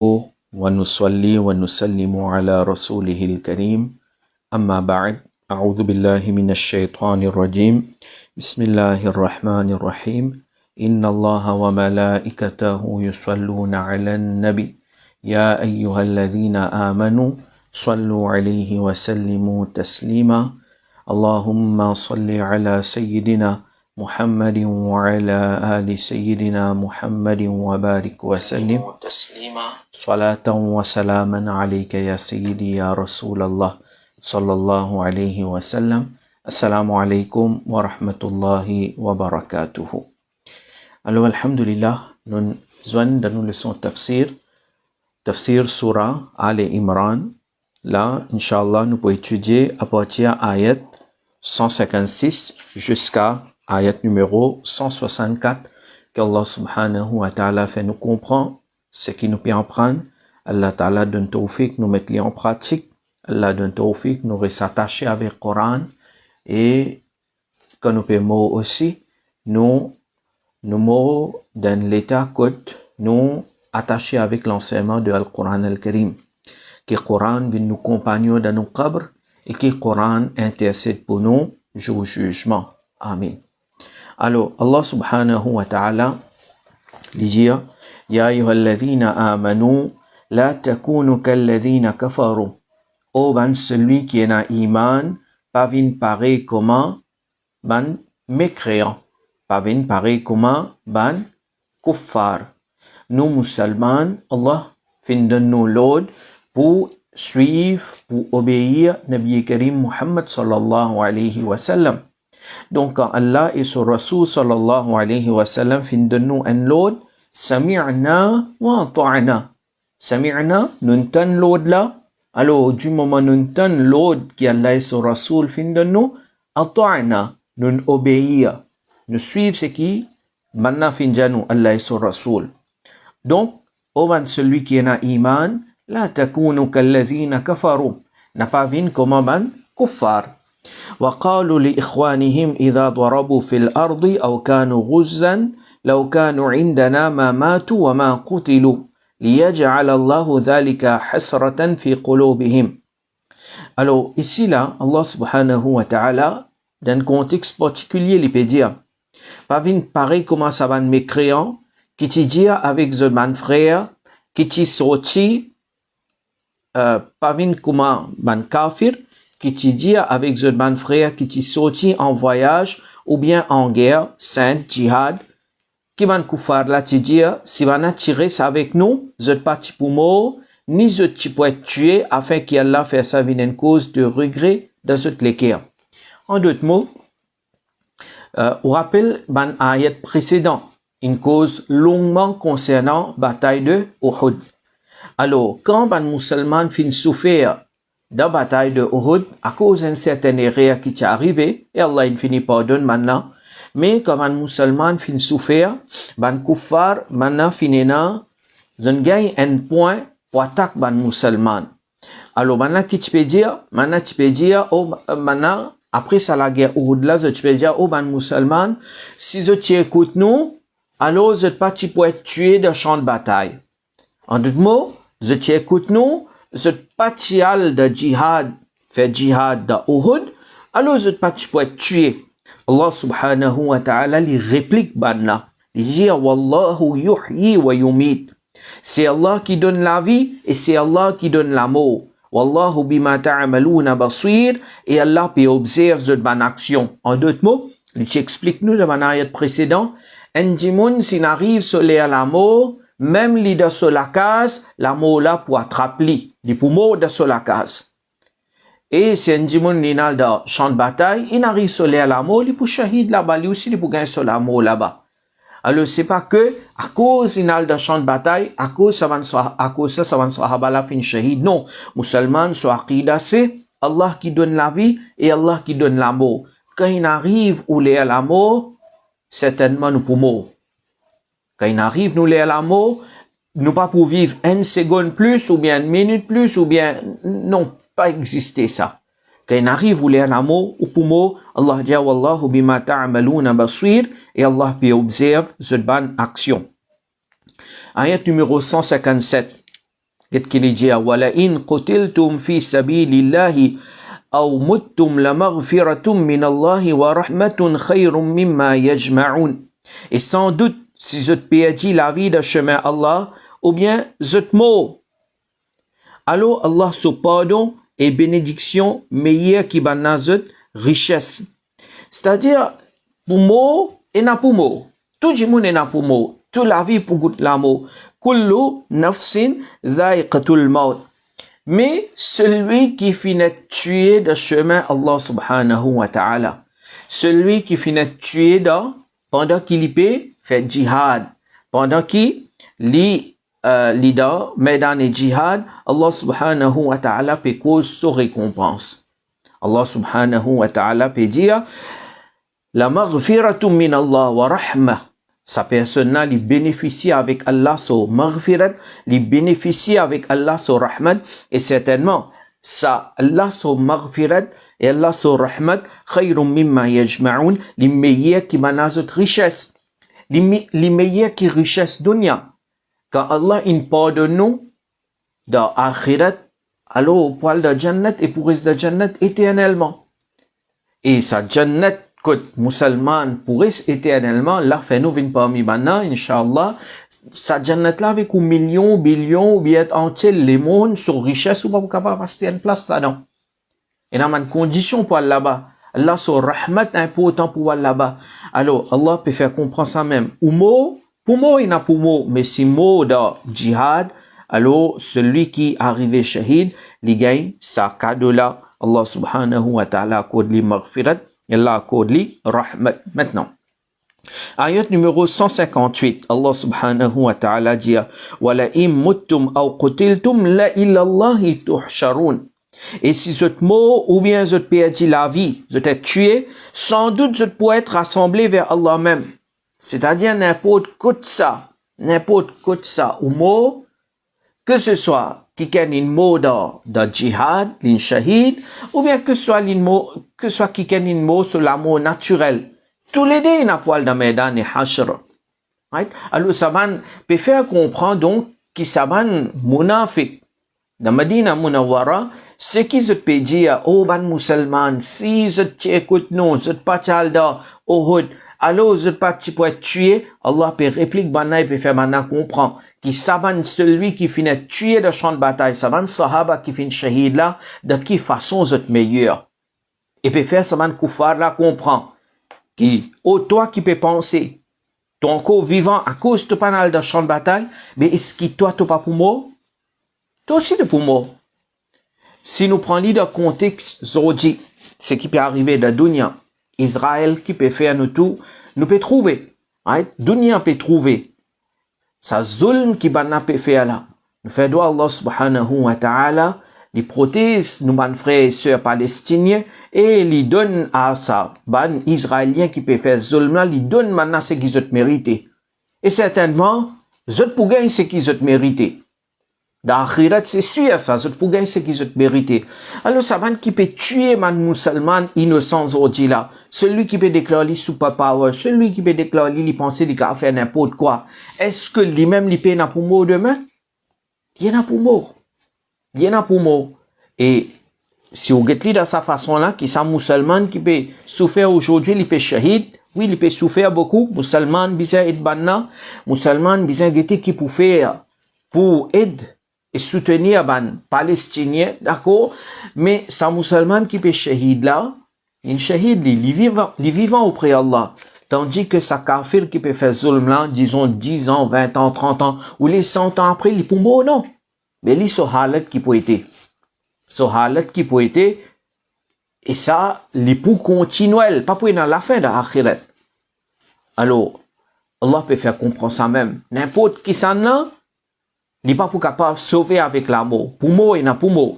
ونصلي ونسلم على رسوله الكريم أما بعد أعوذ بالله من الشيطان الرجيم بسم الله الرحمن الرحيم إن الله وملائكته يصلون على النبي يا أيها الذين آمنوا صلوا عليه وسلموا تسليما اللهم صل على سيدنا محمد وعلى آل سيدنا محمد وبارك وسلم تسليما صلاة وسلاما عليك يا سيدي يا رسول الله صلى الله عليه وسلم السلام عليكم ورحمة الله وبركاته. Alors alhamdulillah, nous sommes dans nos leçons tafsir surah Ali Imran. Là, Inch'Allah, nous pouvons étudier à partir ayat 156 jusqu'à ayat numéro 164 qu'Allah subhanahu wa ta'ala fait nous comprendre ce qui nous peut en prendre. Allah ta'ala donne tawfiq, nous mettre en pratique. Allah donne tawfiq, nous s'attacher avec le Coran et que nous pouvons aussi nous dans l'état que nous attacher avec l'enseignement de Al-Quran Al-Karim. Que le Coran vienne nous compagnon dans nos qabrs et que le Coran intercède pour nous jour jugement. Amen. Alors, Allah subhanahu wa ta'ala dit Ya ayyuhalladhina amanu la takunu kalladhina kafaru. Oh ben celui qui est en iman, pas vin pareil comment ben mécréant, pas vin pareil comment ben kuffar. Nous musulmans, Allah fin donne-nous l'ordre pour suivre, pour obéir Nabi Karim Muhammad sallallahu alayhi wa sallam. Donc quand Allah et son Rasoul sallallahu alayhi wa sallam fin donne-nous un l'ordre, sami'na wa ata'na. Sami'na, nous entendons l'ordre là. Alors du moment nous entendons l'ordre qui Allah et son Rasoul fin donne-nous, ata'na, nous obéir, nous suivre ce qui maintenant fin donne Allah et son Rasoul. Donc, au moins celui qui est en iman, la takunu kalladhina kafaru, n'a pas vu comment ban kuffar. وقالوا لإخوانهم إذا ضربوا في الأرض أو كانوا غزا لو كانوا عندنا ما ماتوا وما قتلوا ليجعل الله ذلك حسرة في قلوبهم. Alors ici là, Allah subhanahu wa ta'ala, dans un contexte particulier, il peut dire, pas vu pareil comment ça va mécréant, qui te dit avec ce man frère, qui te sorti, pas vu comment man kafir, qui te dit avec ce man frère, qui te sorti en voyage ou bien en guerre, sainte, jihad, qui van koufar là te dit, si van attirer ça avec nous, je pas pour mort, ni je peux être tué afin qu'Allah fasse ça une cause de regret dans cette guerre. En d'autres mots, on rappelle ban ayat précédent, une cause longuement concernant bataille de Uhud. Alors, quand ban musulman fin souffert de la bataille de Uhud, à cause d'une certaine erreur qui est arrivée, et Allah il finit pardonne maintenant, mais quand ban musulman fin souffert, ban kuffar maintenant finina, zon gagne un point pour attaquer ban musulman. Alors, maintenant, qui tu peux dire, oh, maintenant, après ça la guerre Uhud là, tu peux dire, oh, ban musulman, si je t'écoute nous, alors je pas tu peux être tué dans le champ de bataille. En d'autres mots, je t'écoute nous, je pas tu al de jihad, fait jihad de Uhud, alors je pas tu peux être tué. Allah subhanahu wa ta'ala lui réplique banna. Il dit wallahu yuhyi wa yumit. C'est Allah qui donne la vie et c'est Allah qui donne la mort. Wallahu bima ta'maluna basir et Allah peut observer cette bonne action. En d'autres mots, il t'explique nous dans l'ayat précédent, un dimoun s'il arrive sur la mort, même l'ida sur la case, la mort là pour attraper li pour mort de sur la case. Et si un dimoun il a dans champ de bataille, il arrive sur la mort, il pour shahid là-bas, lui aussi il pour gagner sur la mort là-bas. Alors c'est pas que à cause il a dans champ de bataille, à cause ça va sahaba la fin shahid. Non, musulman soit aqida c'est Allah qui donne la vie et Allah qui donne la mort. Quand il arrive où il est à la mort, certainement nous pour mort. Quand il arrive nous est à la mort, nous pas pour vivre une seconde plus ou bien une minute plus ou bien non, pas exister ça. Quand il arrive où il est à la mort ou pour mort, Allah dit wallahu bima ta'maluna basir et Allah peut observer cette bonne action. Ayat numéro 157. قد كليجيا ولئن قتلتم في سبيل الله أو متم لمغفرة من الله ورحمة خير مما يجمعون. Et sans doute, si je te perdis la vie de chemin Allah, ou bien je te mort, alors Allah se pardon et bénédiction meilleure qui banazet richesse. C'est-à-dire, pour mort et n'a pour mort. Tout le monde est n'a pour mort. Toute la vie pour goûter la mort. Kullu nafsin dha'iqatul maut. Mais celui qui finit tuer de chemin Allah subhanahu wa ta'ala, celui qui finit tuer pendant qu'il peut faire jihad, pendant qu'il lit dans Médan et jihad, Allah subhanahu wa ta'ala peut cause sa récompense. Allah subhanahu wa ta'ala peut dire la maghfiratu min Allah wa rahmah. Sa personne-là, il bénéficie avec Allah son maghfirat, il bénéficie avec Allah son rahmat, et certainement, ça, Allah son maghfirat et Allah son rahmat, khayrum mimma yajma'un, les meilleurs qui manazent richesse, les meilleurs qui richesse dunya. Quand Allah il pardonne nous, dans akhirat, alors au poil de Jannat et pour rester de Jannat éternellement. Et sa Jannat, que musulman pourrissent éternellement, là, fait nous vin parmi maintenant, Inch'Allah, sa Jannat là avec un million, billion, ou bien entier, les mondes, sur richesse, ou pas capable de passer une place, ça, non. Et dans une condition pour aller là-bas. Allah, son rahmat important pour aller là-bas. Alors, Allah peut faire comprendre ça même. Ou mot, pour mot, il n'a pour mot, mais si mot dans jihad, alors, celui qui arrive shahid, il gagne sa cadeau là. Allah subhanahu wa ta'ala accorde li maghfirat. Allah accorde li rahmat. Maintenant, ayat numéro 158, Allah subhanahu wa ta'ala dit wala im muttum aw qutiltum la illa Allahi tuhsharun. Et si je te mort ou bien je te perdis la vie, je t'ai tué, sans doute je pourrais être rassemblé vers Allah même. C'est-à-dire n'importe quoi de ça, ou mort, que ce soit qui ken une mot dans jihad, l'in shahid, ou bien que ce soit qui ken une mot sur l'amour naturel. Tous les deux, n'a pas dans Médan et Hashr. Right? Alors, ça peut faire comprendre donc qui ça munafik. Dans Medina Munawwara, ce qui se peut dire, oh, ban musulman, si je t'écoute, non, je te parle dans Uhud, alors je te peux être tué, Allah peut répliquer, il peut faire maintenant comprendre. Qui savent celui qui finit tuer de champ de bataille, savent sahaba qui finit shahid là, de qui façon vous êtes meilleur. Et peut faire savant koufar là comprend. Qui, toi qui peut penser, ton corps vivant à cause de panal de champ de bataille, mais est-ce que toi, tu pas pour moi? Toi aussi de pour moi. Si nous prenons le contexte Zodi, ce qui peut arriver de Dunya, Israël qui peut faire nous tout, nous peut trouver. Right? Dunya peut trouver. Ça zulm qui banna peut faire là. Nous faisons Allah subhanahu wa ta'ala, les protège nous ban frères et sœurs palestiniens et les donne à ça, ban israélien qui peut faire zulm là, les donne maintenant ce qu'ils ont mérité. Et certainement, je pour gagner ce qu'ils ont mérité. Dans l'akhirat, c'est sûr ça, je pour gagner ce qu'ils ont mérité. Alors ça ban qui peut tuer man musulman innocent aujourd'hui là. Celui qui peut déclarer superpower, celui qui peut déclarer il penser qu'il va faire n'importe quoi. Est-ce que lui-même il peut n'a pour mort demain? Il y en a pour mort. Il y en a pour mort. Et si vous regardez de sa façon là, qui sont musulmans qui peut souffrir aujourd'hui, il peut shahid, oui, il peut souffrir beaucoup. Musulmans besoin être banna, musulmans besoin guetter qui pour faire, pour aider et soutenir ban palestinien, d'accord? Mais ça musulman qui peut shahid là, il shahid li vivant auprès d'Allah. Tandis que ça kafir qui peut faire zulm là, disons 10 ans, 20 ans, 30 ans, ou les 100 ans après, il pour mort, non. Mais li so halat qui peut être. So halat qui peut être, et ça, li pour continuel, pas pour dans la fin de l'akhirat. Alors, Allah peut faire comprendre ça même. N'importe qui s'en a, il n'est pas pour capable de sauver avec l'amour. Pour moi, il n'a pour moi.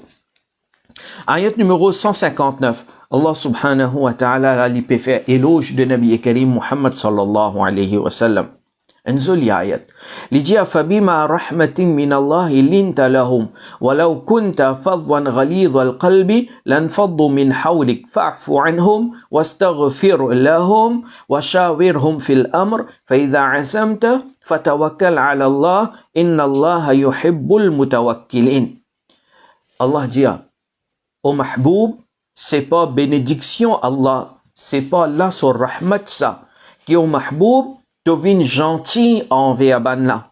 Ayat numéro 159. Allah subhanahu wa ta'ala lui peut faire éloge de Nabi Karim Muhammad sallallahu alayhi wa sallam. انزل يا آيات لجاء فبما رحمة من الله لنت لهم ولو كنت فظا غليظ القلب لانفضوا من حولك فاعف عنهم واستغفر لهم وشاورهم في الأمر فإذا عزمت fatawakkal ala Allah, inna Allah yuhibbul mutawakkilin. Allah dit, au mahboub, c'est pas bénédiction Allah, c'est pas Allah sur rahmat ça, qui au mahboub, devine gentil envers banna.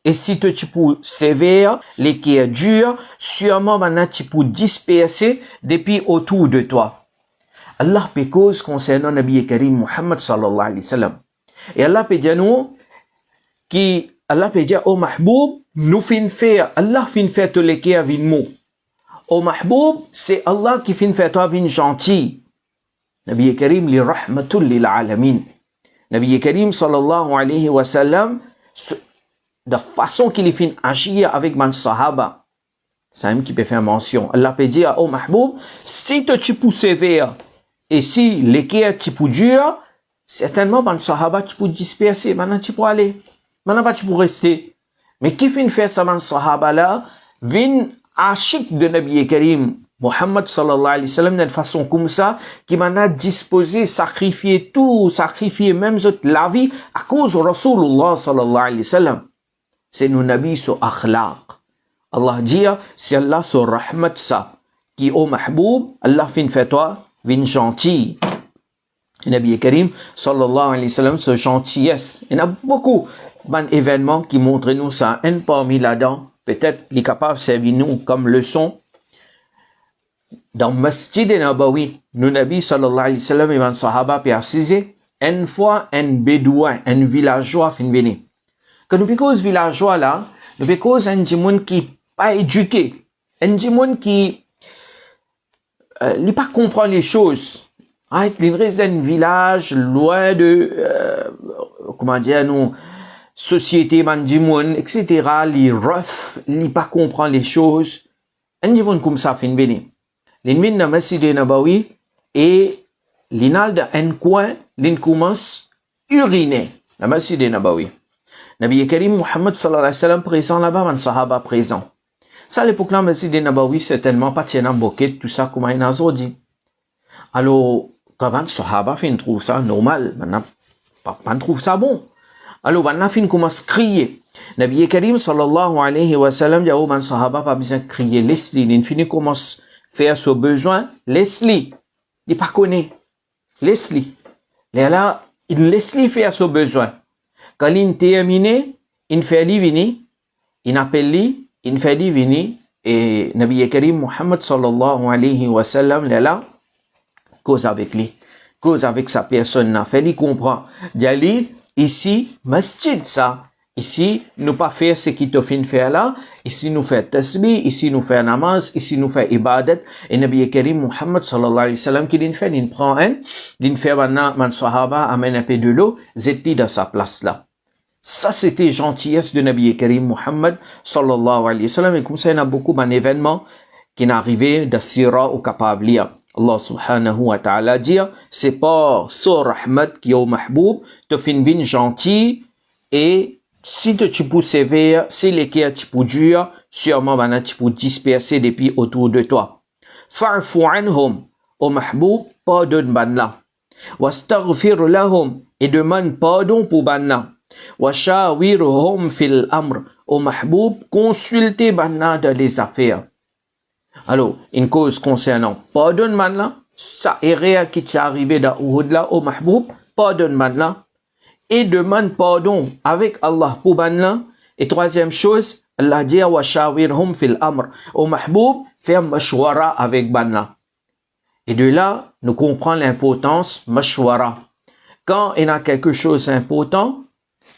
Et si tu peux sévère, les qui est dur, sûrement maintenant tu peux disperser depuis autour de toi. Allah peut cause concernant Nabi Karim Muhammad sallallahu alayhi wa sallam. Et Allah peut dire nous, Allah peut dire au mahboub, nous fin faire, Allah fin faire tous les qui a vin mot. Au mahboub, c'est Allah qui fin faire toi vin gentil. Nabi Karim li rahmatul lil alamin. Nabi Karim sallallahu alayhi wa sallam, de façon qu'il fin agir avec man sahaba. C'est un qui peut faire mention. Allah peut dire au mahboub, si tu peux sévère, et si l'équerre tu peux dur, certainement man sahaba tu peux disperser, maintenant tu peux aller. Maintenant tu peux rester. Mais qui fin faire ça man sahaba là, vin achik de Nabi Karim Muhammad sallallahu alayhi wa sallam d'une façon comme ça, qui m'a disposé sacrifier tout, sacrifier même la vie à cause de Rasulullah sallallahu alayhi wa sallam. C'est nos nabis sur akhlaq. Allah dit, c'est Allah sur rahmat ça, qui au mahboub, Allah fin fait toi, vin gentil. Nabi Karim sallallahu alayhi wa sallam, ce gentillesse. Il y en a beaucoup d'événements qui montrent nous ça, un parmi là-dedans, peut-être les capables de servir nous comme leçon. Dans Masjid Nabawi, nous Nabi sallallahu alayhi wa sallam et man sahaba persisé, une fois un bédouin, un villageois fin venir. Quand nous piquons ce villageois là, nous piquons un djimoun qui pas éduqué, un djimoun qui ne pas comprend les choses. Il reste dans un village loin de comment dire nous société man djimoun, etc. Les rough, il pas comprend les choses. Un djimoun comme ça fin venir. L'ennemi de Masjid Nabawi et l'inal d'un coin, l'in commence uriner. La Masjid Nabawi. Nabi Karim Muhammad sallallahu alayhi wa sallam présent là-bas, man sahaba présent. Ça, à l'époque là, Masjid Nabawi, c'est tellement pas tiennant boquet, tout ça, comme un azo dit. Alors, quand man sahaba fin trouve ça normal, maintenant, pas trouve ça bon. Alors, man fin commence crier. Nabi Karim sallallahu alayhi wa sallam, dit, oh, man sahaba pas besoin de crier, laisse-les, il finit commence faire ce besoin, laisse-les. Il pas connaît. Laisse-les. Là, il laisse-les faire ce besoin. Quand il termine, il fait lui venir, il appelle lui, il fait lui venir, et Nabi Karim Muhammad sallallahu alayhi wa sallam, là, cause avec lui, cause avec sa personne, fait lui comprendre. D'ali, ici, masjid ça. Ici, nous pas faire ce qui te fait faire là. Ici, nous fait tasbih. Ici, nous fait namaz. Ici, nous fait ibadat. Et Nabi Karim Muhammad sallallahu alayhi wa sallam, qui l'in fait, il prend un, l'in fait maintenant, man sahaba, amène un peu de l'eau, zeti dans sa place là. Ça, c'était gentillesse de Nabi Karim Muhammad sallallahu alayhi wa sallam. Et comme ça, il y a beaucoup d'événements qui sont arrivés de Sira au capable lire. Allah subhanahu wa ta'ala dit, c'est pas sur rahmat qui est au mahboub, te fin vin gentil, et si tu peux sévère, si l'équerre tu peux dur, sûrement maintenant tu peux disperser depuis autour de toi. Fa'fu anhum, au mahboub, pardonne banna. Wastaghfir lahum, et demande pardon pour banna. Washawirhum fil amr, au mahboub, consultez banna dans les affaires. Alors, une cause concernant pardonne banna, ça erreur qui t'est arrivé dans Uhud là, au mahboub, pardonne banna. Et demande pardon avec Allah pour banna. Et troisième chose, Allah dit wa shawirhum fil amr. Au mahboub, faire mashwara avec banna. Et de là, nous comprenons l'importance mashwara. Quand il y a quelque chose d'important,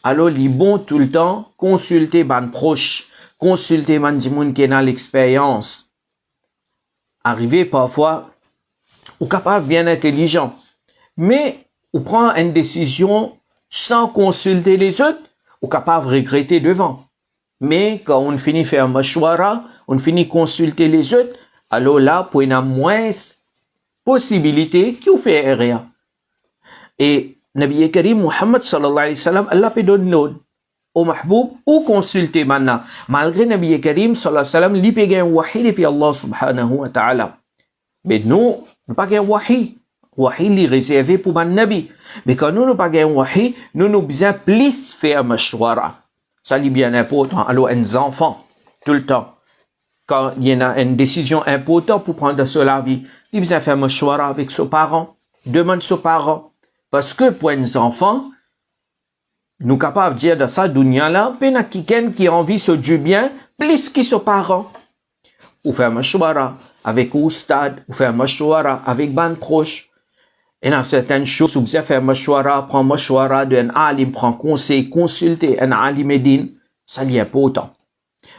alors il est bon tout le temps consulter ban proche, consulter man dimoun qui a l'expérience. Arriver parfois, ou capable bien intelligent, mais ou prend une décision sans consulter les autres, ou capable de regretter devant. Mais quand on finit faire mashwara, on finit consulter les autres, alors là, pour une moins possibilité qui vous fait erreur. Et Nabi Karim Muhammad sallallahu alayhi wa sallam, Allah peut donner l'ordre au mahboub ou consulter maintenant. Malgré Nabi Karim sallallahu alayhi wa sallam, il peut gagner un wahi depuis Allah subhanahu wa ta'ala. Mais nous, nous pas gagner un wahi. wahi li réservé pour man nabi. Mais quand nous pas gain wahi, nous besoin plus faire mashwara. Ça est bien important. Alors, les enfants, tout le temps, quand il y a une décision importante pour prendre sur la vie, il besoin faire mashwara avec ses parents. Demande ses parents. Parce que pour les enfants, nous capables de dire de ça, dunya là, il y a quelqu'un qui a envie de du bien, plus que ses parents. Ou faire mashwara avec oustad, ou faire mashwara avec ban proche. Et dans certaines choses, vous pouvez faire mashwara, prendre mashwara d'un alim, prendre conseil, consulter un alim edin, ça est important.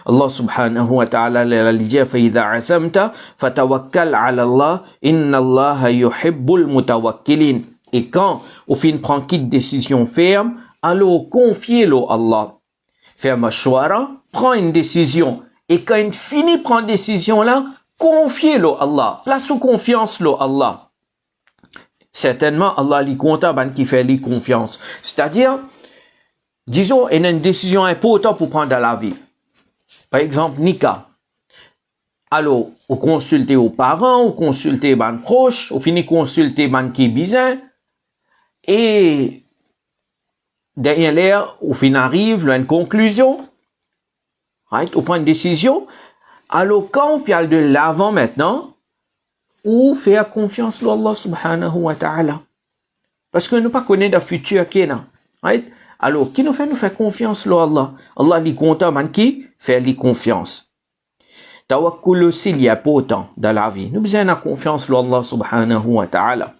Allah subhanahu wa ta'ala l'a dit, فَإِذَا عَزَمْتَ فَتَوَكَّلْ عَلَى اللَّهِ إِنَّ اللَّهَ يُحِبُّ الْمُتَوَكِّلِينَ. Et quand au fin prend une décision ferme, alors confiez-le à Allah. Faire mashwara, prend une décision. Et quand il finit prendre une décision là, confiez-le à Allah. Place ou confiance le Allah. Certainement, Allah lui compte qui fait lui confiance. C'est-à-dire, disons, il y a une décision importante pour prendre dans la vie. Par exemple, Nika. Alors, vous consultez aux parents, vous consultez les proches, vous finissez consulter les qui bizarre. Et derrière l'air, vous finissez arrive à une conclusion. Right? Vous prenez une décision. Alors, quand on parle de l'avant maintenant, ou faire confiance à Allah subhanahu wa ta'ala. Parce que nous ne connaissons pas le futur qui est là. Right? Alors, qui nous fait confiance à Allah? Allah dit content, man qui fait lui confiance. Tawakkul aussi, il y a pas autant dans la vie. Nous besoin de confiance à Allah subhanahu wa ta'ala.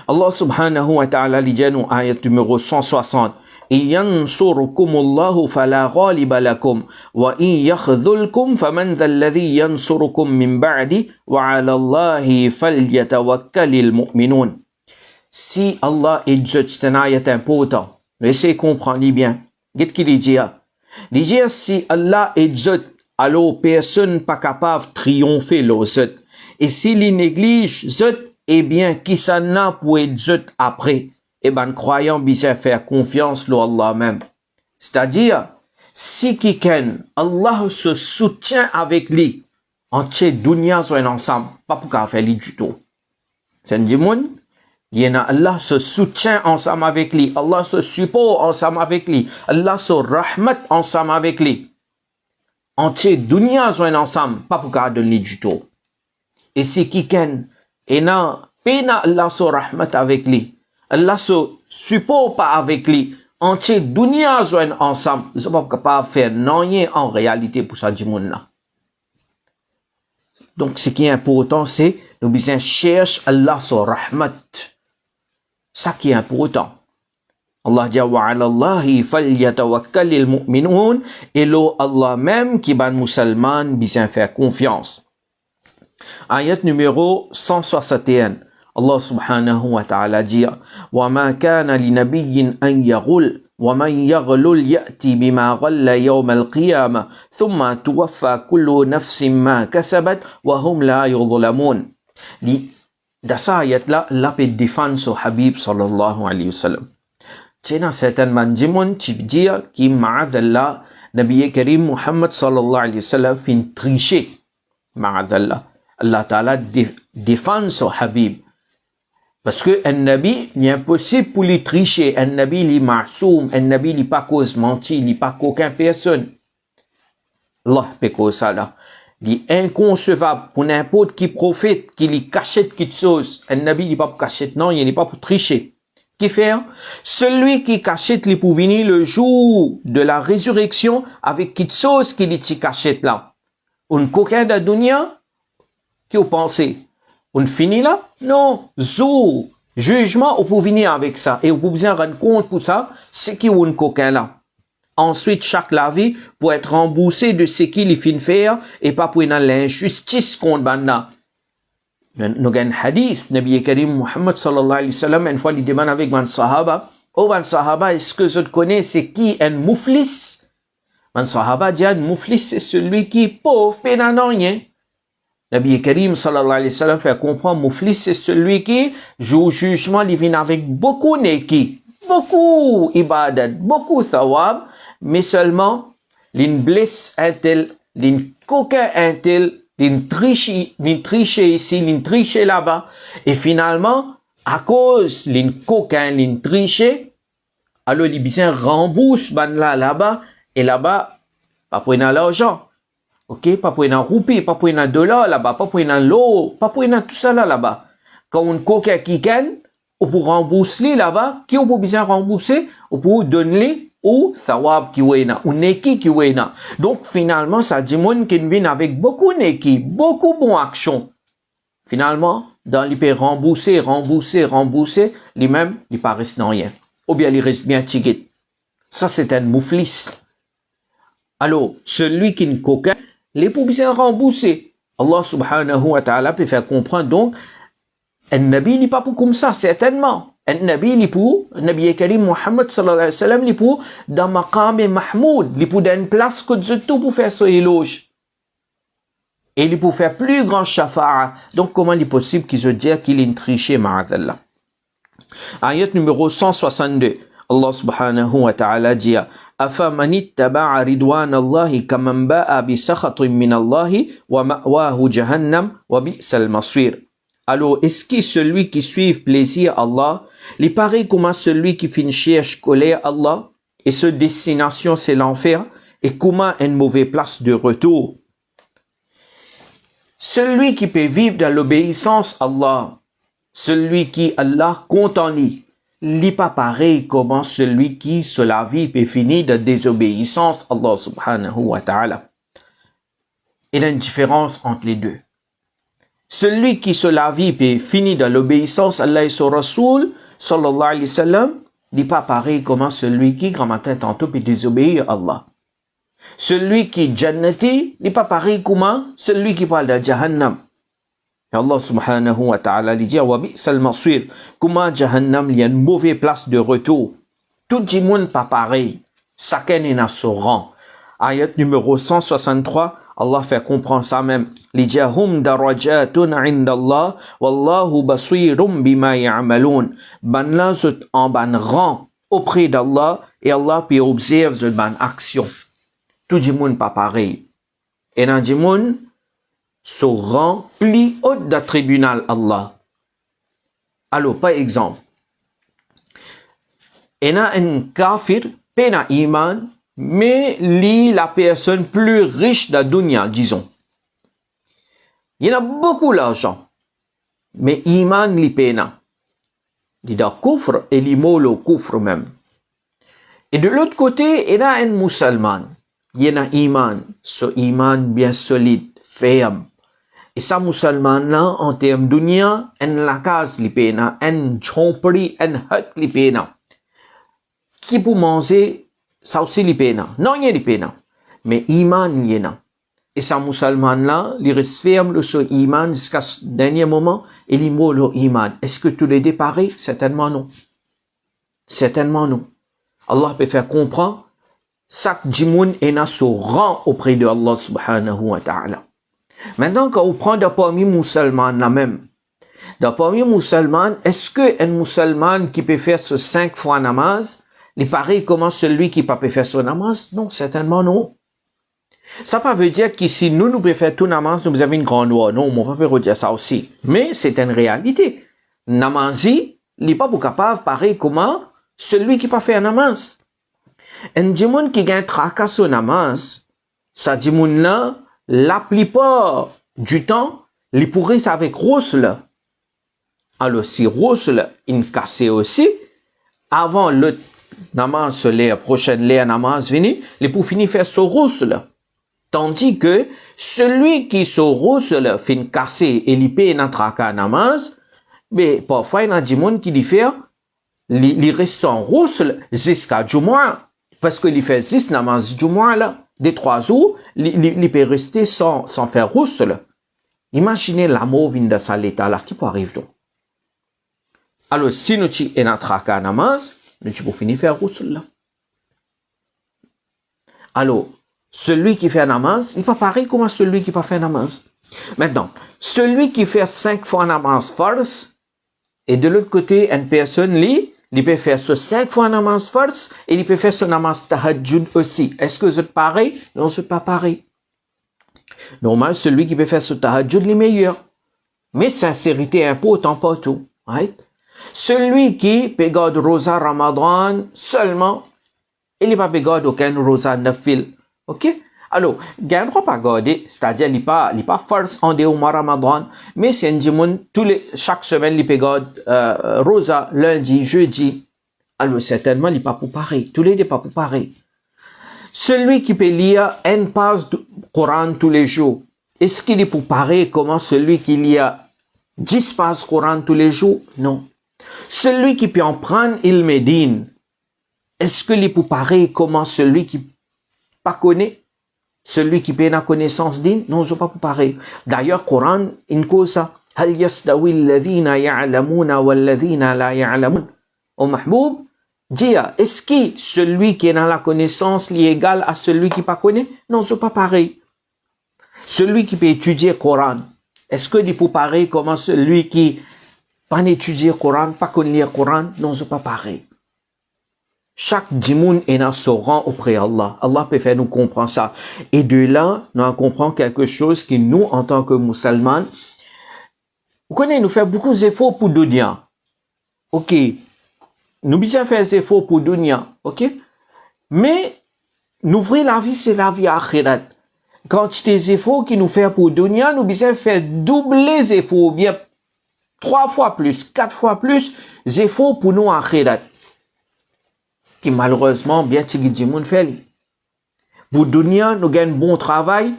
Allah subhanahu wa ta'ala dit dans ayat numéro 160. ينصركم الله فلا غالب لكم وإن يخذلكم فمن ذا الذي ينصركم من بعده وعلى الله فليتوكل المؤمنون. Si Allah existe, c'est un ayat important. Laissez comprendre bien. Qu'est-ce qu'il dit? Il dit si Allah existe, alors personne pas capable de triompher l'autre. Et s'il néglige zut, eh bien qui ça n'a pour existe après? Eh ben, croyant bien faire confiance à Allah même. C'est-à-dire, si quelqu'un, Allah se soutient avec lui, entier dunya soit ensemble, pas pour qu'à faire lui du tout. C'est un démon, il y en a Allah se soutient ensemble avec lui, Allah se supporte ensemble avec lui, Allah se rahmat ensemble avec lui. Entier dunya soit ensemble, pas pour qu'à donner du tout. Et si quelqu'un, et n'a, peine Allah se rahmat avec lui, Allah se supporte pas avec lui. Entier dunya joignent ensemble. Ils sont pas capables de faire rien en réalité pour ça du monde là. Donc, ce qui est important, c'est nous besoin chercher Allah sa rahmat. Ça qui est important. Allah dit wa 'ala Allahi falyatawakkalil mu'minun. Et là, Allah même qui ban musulman besoin faire confiance. Ayat numéro 161. Allah subhanahu wa ta'ala dit وَمَا كَانَ لِنَبِيٍّ أَنْ يَغُلْ وَمَنْ يَغْلُلْ يَأْتِ بِمَا غَلَّ يَوْمَ الْقِيَامَةِ ثُمَّ تُوَفَّى كُلُّ نَفْسٍ مَا كَسَبَتْ وَهُمْ لَا يُظْلَمُونَ. Dans cette ayat-là, Allah peut défendre son Habib sallallahu alayhi wa sallam. C'est dans certains mandimon qui disent que ma'adallah, Nabi Karim Muhammad sallallahu alayhi wa sallam fin tricher. Ma'adallah. Allah ta'ala défend son Habib. Parce que un nabi, il est impossible pour lui tricher. Un nabi, il est ma'soum. Un nabi, il n'est pas cause menti. Il n'est pas qu'aucun personne. Allah peut cause ça là. Il est inconcevable pour n'importe qui prophète qui lui cachette quelque chose. Un nabi, il n'est pas pour cachette. Non, il n'est pas pour tricher. Qui fait? Celui qui cachette, il pour venir le jour de la résurrection avec quelque chose qui lui cachette là. Un coquin de la dunya, qui vous pensez? On finit là? Non. Zou. Jugement, on peut venir avec ça. Et on peut bien rendre compte pour ça, c'est qui est un coquin là. Ensuite, chaque la vie, pour être remboursé de ce qu'il finit faire, et pas pour une l'injustice qu'on banda. Nous avons un hadith, Nabi Karim Muhammad sallallahu alayhi wa sallam, une fois, il demande avec man sahaba, oh man sahaba, est-ce que je te connais, c'est qui un mouflis? Man sahaba dit, un mouflis, c'est celui qui est pauvre, fait rien. Nabi Karim sallallahu alayhi wa sallam fait comprendre mouflis c'est celui qui joue jugement, il vient avec beaucoup neki, beaucoup ibadat, beaucoup thawab, mais seulement l'in blesse un tel, l'in coquin un tel, l'in triche ici, l'in triche là-bas, et finalement, à cause l'in coquin, l'in triché, alors les bisins remboursent là-bas, et là-bas, pas pour l'argent. Ok, pas pour un roupie, pas pour un dollar là-bas, pas pour un lot, pas pour un tout ça là-bas. Quand on coquin qui gagne, on peut rembourser là-bas, qui on peut bien rembourser, on peut donner ou sawab qui wena, ou neki qui wena. Donc finalement, ça dit mon qui vient avec beaucoup neki, beaucoup bon action. Finalement, dans les pays rembourser, les mêmes, ils paraissent non rien. Ou bien ils restent bien ticket. Ça c'est un mouflis. Alors, celui qui ne coquin, les pour bien rembourser. Allah subhanahu wa ta'ala peut faire comprendre donc, un nabi n'est pas pour comme ça, certainement. Un nabi n'est pour, Nabi Karim Muhammad sallallahu alayhi wa sallam, n'est pour dans maqam et mahmoud, n'est pour dans une place que de tout pour faire son éloge. Et il est pour faire plus grand shafa'a. Donc, comment il est possible qu'il se dise qu'il est triché, ma'adallah. Ayat numéro 162. Allah subhanahu wa ta'ala dit أَفَمَنِ اتَّبَعَ رِضْوَانَ اللَّهِ كَمَنْ بَاءَ بِسَخَطٍ مِّنَ اللَّهِ وَمَأْوَاهُ جَهَنَّمَ وَبِئْسَ الْمَصِيرُ. Alors, est-ce que celui qui suit plaisir Allah, il paraît comme celui qui finit cherche colère Allah, et sa destination c'est l'enfer, et comment une mauvaise place de retour? Celui qui peut vivre dans l'obéissance à Allah, celui qui Allah compte en lui, n'est pas pareil comment celui qui sur la vie peut finir de désobéissance à Allah subhanahu wa ta'ala. Il y a une différence entre les deux. Celui qui sur la vie peut finir de l'obéissance à Allah et son Rasoul, sallallahu alayhi wa sallam, n'est pas pareil comment celui qui, grand matin, tantôt peut désobéir à Allah. Celui qui jannati n'est pas pareil comment celui qui parle de Jahannam. Et Allah subhanahu wa ta'ala lui dit wa bi'sal masir, comment Jahannam il y a une mauvaise place de retour. Tout le monde pas pareil. Chacun est dans son rang. Ayat numéro 163, Allah fait comprendre ça même. Li jahum darajatun 'inda Allah wallahu basirum bima ya'malun. Ban là en ban rang auprès d'Allah et Allah peut observer ban action. Tout le monde pas pareil. Et dans le monde, se rend plus haut de tribunal Allah. Alors, par exemple, il y a un kafir, pas iman, mais lui, la personne plus riche de la dunya, disons. Il y a beaucoup d'argent, mais iman, li pena. Il y a kufr et il le kufr même. Et de l'autre côté, il y a un musulman. Il y a un iman, ce iman bien solide, ferme. Et ça, musulman-là, en termes dunya, en la case li pena, en chompri, en hut li pena. Qui pour manger, ça aussi li pena. Non, il y a li pena. Mais iman, il y a. Et ça, musulman-là, il reste ferme le ce iman jusqu'à ce dernier moment, et il mot le iman. Est-ce que tous les deux pareils? Certainement non. Certainement non. Allah peut faire comprendre, chaque djimoun est dans son rang auprès de Allah subhanahu wa ta'ala. Maintenant, quand on prend de parmi musulmans la même, de parmi musulmans, est-ce qu'un musulman qui peut faire ce 5 fois namaz, il est pareil comme celui qui ne peut pas faire ce namaz? Non, certainement non. Ça ne veut pas dire qu'ici, nous pouvons faire tout namaz, nous avons une grande loi. Non, on ne peut pas dire ça aussi. Mais c'est une réalité. Namazi, il n'est pas capable, pareil comme celui qui ne peut pas faire namaz. Un djimoun qui gagne tracas au namaz, ça djimoun là, la plupart du temps, il pourrait ça avec Rousle. Alors, si Rousle, il casse aussi, avant le namaz, la prochaine namaz vini, il pour finir faire ce Rousle. Tandis que celui qui se Rousle fin cassé et il paye un tracas namaz, mais parfois il y a des gens qui diffèrent, il reste sans Rousle jusqu'à Jumu'ah. Parce qu'il fait 6 namaz Jumu'ah là, des 3 jours, il peut rester sans faire roussel. Imaginez l'amour vient de ça l'état là, qui peut arriver donc. Alors, si nous avons un tracas namaz, nous pouvons finir faire roussel là. Alors, celui qui fait namaz, il n'est pas pareil comme celui qui ne peut pas faire namaz. Maintenant, celui qui fait 5 fois namaz farce, et de l'autre côté, une personne il peut faire ce 5 fois namaz farce et il peut faire ce namaz tahajjud aussi. Est-ce que c'est pareil? Non, c'est pas pareil. Normal, celui qui peut faire ce tahajjud, il est meilleur. Mais sincérité est important partout. Right? Celui qui pégode rosa Ramadan seulement, il n'est pas pégode aucun rosa nafil. Ok? Alors, il y a un droit pas garder, c'est-à-dire, il n'est pas force en dehors Ramadan, mais c'est un dimoun, chaque semaine, il pégode rosa, lundi, jeudi. Alors, certainement, il n'est pas pour pareil. Tous les deux pas pour pareil. Celui qui peut lire une page du Coran tous les jours, est-ce qu'il est pour pareil comment celui qui lit 10 pages du Coran tous les jours? Non. Celui qui peut en prendre, il médine. Est-ce qu'il est pour pareil comment celui qui pas connaît? Celui qui peut la connaissance d'une? Non, c'est pas pour pareil. D'ailleurs, Coran, une cause ça. هل يستوي الذين يعلمون والذين لا يعلمون? Au mahboub, dire, est-ce que celui qui est dans la connaissance est égal à celui qui pas connaît? Non, c'est pas pareil. Celui qui peut étudier le Coran, est-ce que il est pour pareil comment celui qui pas étudier le Coran, pas connaître le Coran? Non, c'est pas pareil. Chaque dimoun est dans son rang auprès d'Allah. Allah peut faire nous comprendre ça. Et de là, nous comprenons quelque chose qui nous, en tant que musulmans, vous connaissez, nous faisons beaucoup d'efforts pour dunya. Ok. Nous bien faire des efforts pour dunya. Ok. Mais, nous vrai la vie, c'est la vie akhirat. Quand des efforts qui nous fait pour dunya, nous bien faire doubler les efforts, bien 3 fois plus, 4 fois plus, les efforts pour nous akhirat. Qui malheureusement, bien tigui du monde fait. Pour dunya, nous gagnons bon travail,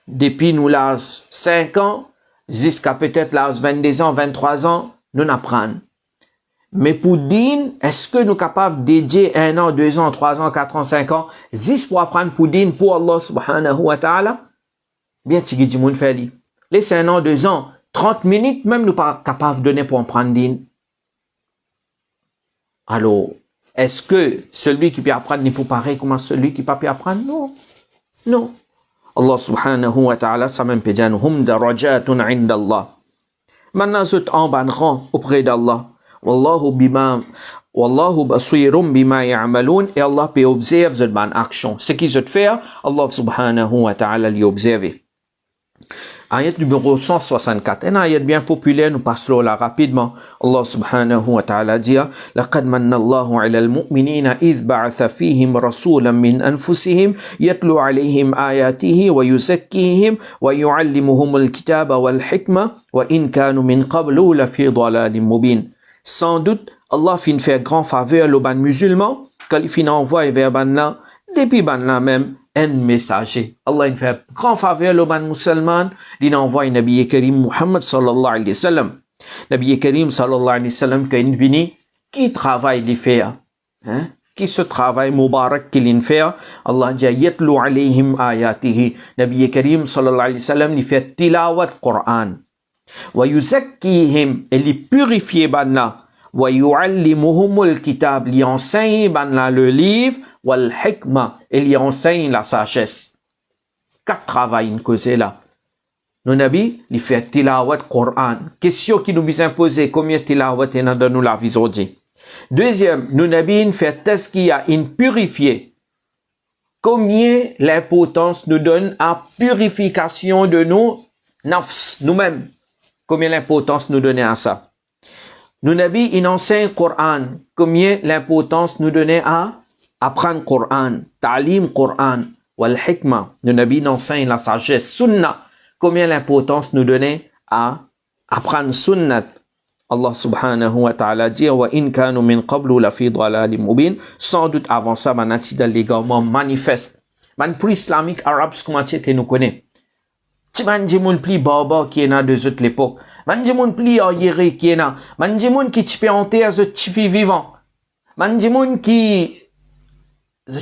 depuis nous l'âge 5 ans, jusqu'à peut-être l'âge 22 ans, 23 ans, nous n'apprenons. Mais pour din, est-ce que nous sommes capables de dédier 1 an, 2 ans, 3 ans, 4 ans, 5 ans, juste pour apprendre pour din, pour Allah subhanahu wa ta'ala? Bien tigui du monde fait. Laissez 1 an, 2 ans, 30 minutes, même nous pas capables de donner pour apprendre din. Alors, est-ce que celui qui peut apprendre n'est pas pareil comme celui qui ne peut pas apprendre? Non. Non. Allah subhanahu wa ta'ala, ça même peut dire, hum darajatun inda Allah. Maintenant, c'est en ban rang auprès d'Allah. Wallahu basirum bima ya'malun. Et Allah peut observer cette ban action. Ce qu'ils ont fait, Allah subhanahu wa ta'ala l'y observe. Ayat numéro 164. Un ayat bien populaire, nous passons là rapidement. Allah subhanahu wa ta'ala dit لَقَدْ مَنَّ اللَّهُ عَلَى الْمُؤْمِنِينَ إِذْ بَعَثَ فِيهِمْ رَسُولًا مِنْ أَنفُسِهِمْ يَتْلُو عَلَيْهِمْ آيَاتِهِ وَيُزَكِّيهِمْ وَيُعَلِّمُهُمُ الْكِتَابَ وَالْحِكْمَةَ وَإِنْ كَانُوا مِنْ قَبْلُ لَفِي ضَلَالٍ مُبِينٍ. Sans doute, Allah fin fait grand faveur aux ban musulmans, quand il fin envoie vers ban là, depuis ban là même, un messager. Allah fait grand faveur aux ban musulmans, il envoie un Nabi Karim Muhammad sallallahu alayhi wa sallam. Nabi Karim sallallahu alayhi wa sallam, quand il vient, qui travaille les faire? Hein? Qui se travaille mubarak qu'il fait? Allah dit, yatlu alayhim ayatihi. Nabi Karim sallallahu alayhi wa sallam, il fait tilawat Qur'an. Wa yuzakkihim, il purifie ban là. Wa yu'allimuhumul kitab, il enseigne ban là le livre. Wal hikma, il enseigne la sagesse. 4 travail une cause là. Nos nabis, il fait tilawat Qur'an. Question qui nous vise imposer, combien tilawat est dans nous la vie aujourd'hui. Deuxième, nos nabis, il fait tazkiya, il purifier. Combien l'importance nous donne à purification de nos nafs, nous-mêmes. Combien l'importance nous donne à ça. Nos nabis, il enseigne Qur'an. Combien l'importance nous donne à apprendre Qur'an, ta'lim Qur'an, wal hikma. Nos nabis enseignent la sagesse, sunnah. Combien l'importance nous donnait à apprendre sunnat. Allah subhanahu wa ta'ala dit wa in kanu min qablu la fi dhalalim mubin. Sans doute avant ça, manati dans l'égarement manifeste. Man plus islamique arabe comment tu nous connais. Tu man di moun pli barbar qui est là de autres l'époque. Man di moun pli arriéré qui est là. Man di moun qui tu peux enterrer ce tifi vivant. Man di moun qui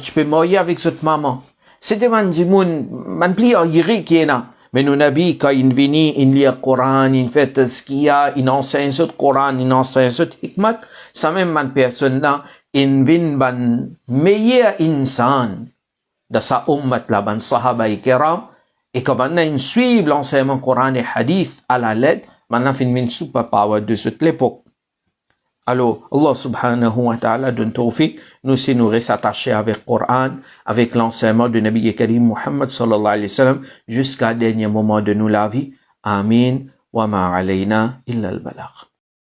tu peux marier avec cette maman. C'était man di moun man pli arriéré qui est là. Mais nos nabis, quand ils viennent, ils lisent le Coran, ils font tazkiya, ils enseignent ce Coran, ils enseignent ce hikmat, ça même man personne là, ils viennent ban meilleur insan de sa ummat la ban sahaba et kiram, et comme maintenant ils suivent l'enseignement Coran et hadith à la lettre, maintenant ils viennent super power de cette époque. Alors, Allah subhanahu wa ta'ala donne tawfiq, nous si nous restons attachés avec le Coran, avec l'enseignement de Nabi Karim Muhammad sallallahu alayhi wa sallam, jusqu'à dernier moment de nous la vie. Amin. Wa ma alayna illa al-balagh.